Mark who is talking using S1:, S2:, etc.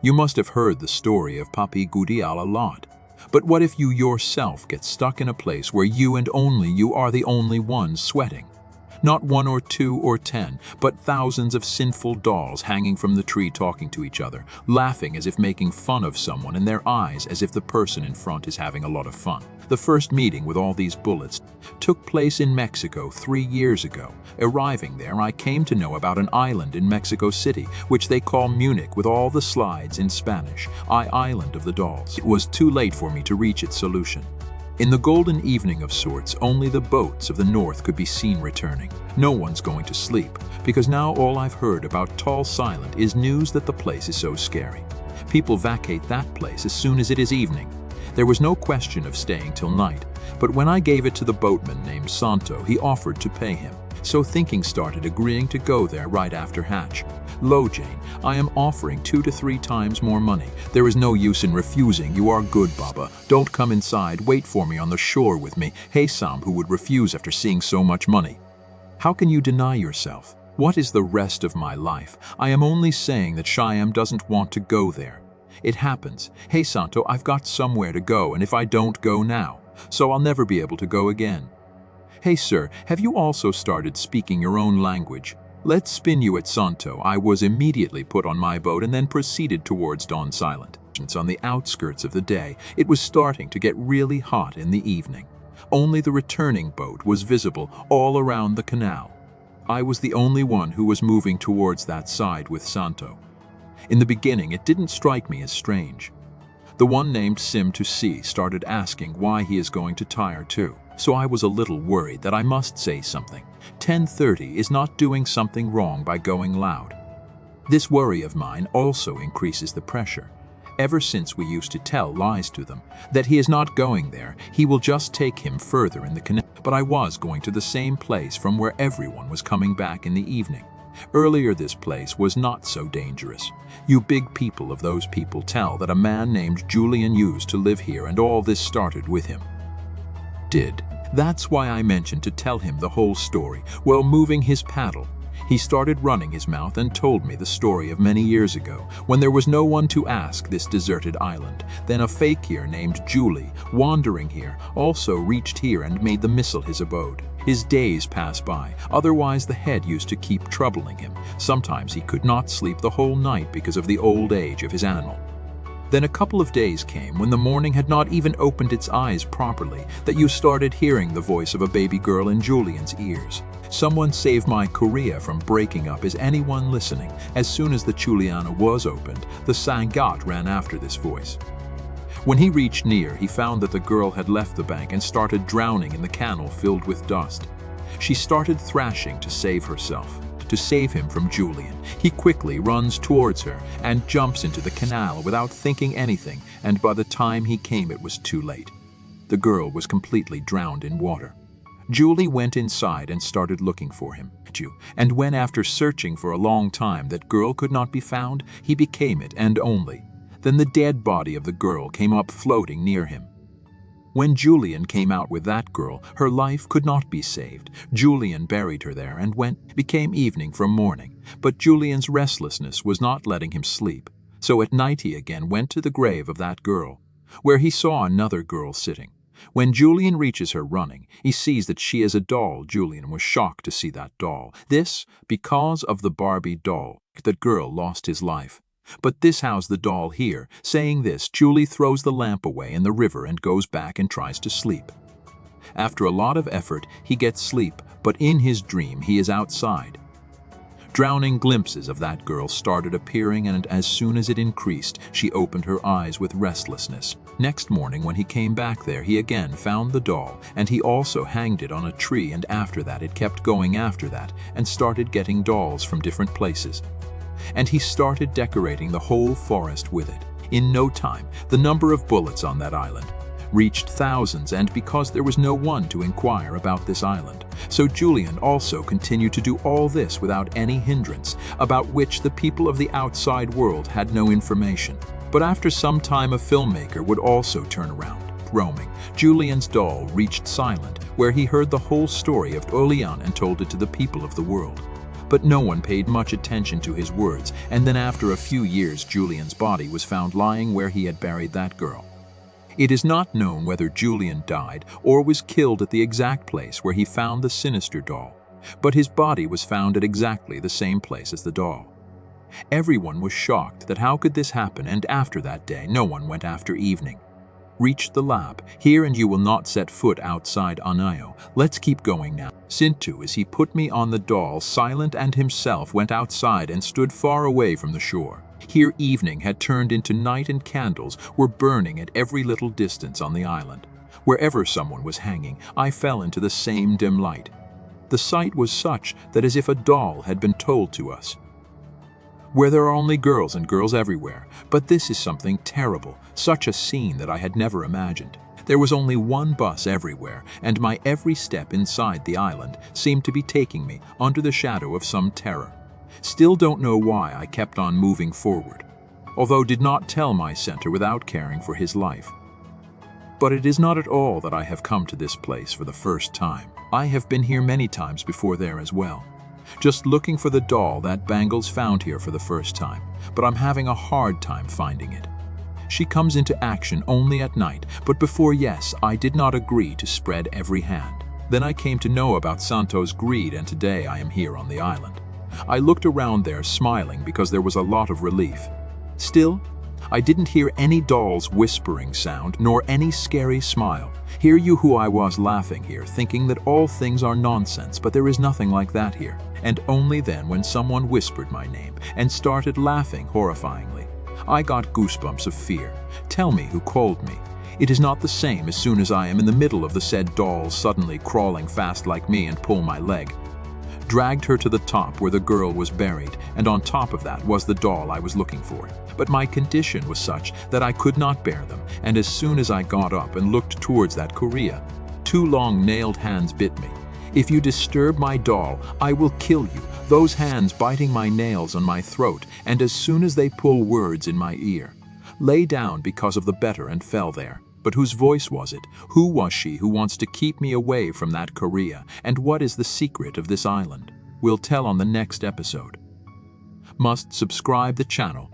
S1: You must have heard the story of Papi Gudial a lot. But what if you yourself get stuck in a place where you and only you are the only ones sweating? Not one or two or 10, but thousands of sinful dolls hanging from the tree talking to each other, laughing as if making fun of someone, in their eyes as if the person in front is having a lot of fun. The first meeting with all these bullets took place in Mexico 3 years ago. Arriving there, I came to know about an island in Mexico City, which they call Munich with all the slides in Spanish, Island of the Dolls. It was too late for me to reach its solution. In the golden evening of sorts, only the boats of the north could be seen returning. No one's going to sleep, because now all I've heard about Tall Silent is news that the place is so scary. People vacate that place as soon as it is evening. There was no question of staying till night, but when I gave it to the boatman named Santo, he offered to pay him. So thinking started agreeing to go there right after hatch. Lo, Jane, I am offering 2 to 3 times more money. There is no use in refusing. You are good, Baba. Don't come inside. Wait for me on the shore with me. Hey, Sam, who would refuse after seeing so much money? How can you deny yourself? What is the rest of my life? I am only saying that Shyam doesn't want to go there. It happens. Hey, Santo, I've got somewhere to go, and if I don't go now, so I'll never be able to go again. Hey, sir, have you also started speaking your own language? Let's spin you at Santo. I was immediately put on my boat and then proceeded towards Dawn Silent. On the outskirts of the day, it was starting to get really hot in the evening. Only the returning boat was visible all around the canal. I was the only one who was moving towards that side with Santo. In the beginning, it didn't strike me as strange. The one named Sim to C started asking why he is going to Tyre too. So I was a little worried that I must say something. 10:30 is not doing something wrong by going loud. This worry of mine also increases the pressure. Ever since we used to tell lies to them, that he is not going there, he will just take him further in the canal. But I was going to the same place from where everyone was coming back in the evening. Earlier this place was not so dangerous. You big people of those people tell that a man named Julian used to live here and all this started with him. That's why I mentioned to tell him the whole story while moving his paddle. He started running his mouth and told me the story of many years ago, when there was no one to ask this deserted island. Then a fakir named Julie, wandering here, also reached here and made the missile his abode. His days passed by, otherwise the head used to keep troubling him. Sometimes he could not sleep the whole night because of the old age of his animal. Then a couple of days came when the morning had not even opened its eyes properly, that you started hearing the voice of a baby girl in Julian's ears. Someone save my Korea from breaking up. Is anyone listening? As soon as the Chuliana was opened, the Sangat ran after this voice. When he reached near, he found that the girl had left the bank and started drowning in the canal filled with dust. She started thrashing to save herself. To save him from Julian, he quickly runs towards her and jumps into the canal without thinking anything, and by the time he came it was too late. The girl was completely drowned in water. Julie went inside and started looking for him. And when after searching for a long time that girl could not be found, he became it and only. Then the dead body of the girl came up floating near him. When Julian came out with that girl, her life could not be saved. Julian buried her there and became evening from morning. But Julian's restlessness was not letting him sleep. So at night he again went to the grave of that girl, where he saw another girl sitting. When Julian reaches her running, he sees that she is a doll. Julian was shocked to see that doll. This because of the Barbie doll. That girl lost his life. But this how's the doll here? Saying this, Julie throws the lamp away in the river and goes back and tries to sleep. After a lot of effort, he gets sleep, but in his dream he is outside. Drowning glimpses of that girl started appearing, and as soon as it increased, she opened her eyes with restlessness. Next morning when he came back there, he again found the doll, and he also hanged it on a tree, and after that it kept going after that, and started getting dolls from different places. And he started decorating the whole forest with it. In no time, the number of bullets on that island reached thousands, and because there was no one to inquire about this island. So Julian also continued to do all this without any hindrance, about which the people of the outside world had no information. But after some time a filmmaker would also turn around. Roaming, Julian's doll reached Silent, where he heard the whole story of Julian and told it to the people of the world. But no one paid much attention to his words, and then after a few years Julian's body was found lying where he had buried that girl. It is not known whether Julian died or was killed at the exact place where he found the sinister doll, but his body was found at exactly the same place as the doll. Everyone was shocked that how could this happen, and after that day no one went after evening. Reached the lab. Here and you will not set foot outside Anayo. Let's keep going now. Sintu, as he put me on the doll, silent and himself went outside and stood far away from the shore. Here evening had turned into night and candles were burning at every little distance on the island. Wherever someone was hanging, I fell into the same dim light. The sight was such that as if a doll had been told to us. Where there are only girls and girls everywhere, but this is something terrible, such a scene that I had never imagined. There was only one bus everywhere, and my every step inside the island seemed to be taking me under the shadow of some terror. Still don't know why I kept on moving forward, although did not tell my center without caring for his life. But it is not at all that I have come to this place for the first time. I have been here many times before there as well. Just looking for the doll that Bangles found here for the first time, but I'm having a hard time finding it. She comes into action only at night, but before, yes, I did not agree to spread every hand. Then I came to know about Santo's greed, and today I am here on the island. I looked around there smiling because there was a lot of relief. Still, I didn't hear any doll's whispering sound, nor any scary smile. Hear you who I was laughing here, thinking that all things are nonsense, but there is nothing like that here. And only then when someone whispered my name and started laughing horrifyingly, I got goosebumps of fear. Tell me who called me. It is not the same as soon as I am in the middle of the said doll suddenly crawling fast like me and pull my leg. Dragged her to the top where the girl was buried, and on top of that was the doll I was looking for. But my condition was such that I could not bear them, and as soon as I got up and looked towards that Korea, 2 long nailed hands bit me. If you disturb my doll, I will kill you, those hands biting my nails on my throat, and as soon as they pull words in my ear. Lay down because of the better and fell there. But whose voice was it? Who was she who wants to keep me away from that Korea? And what is the secret of this island? We'll tell on the next episode. Must subscribe the channel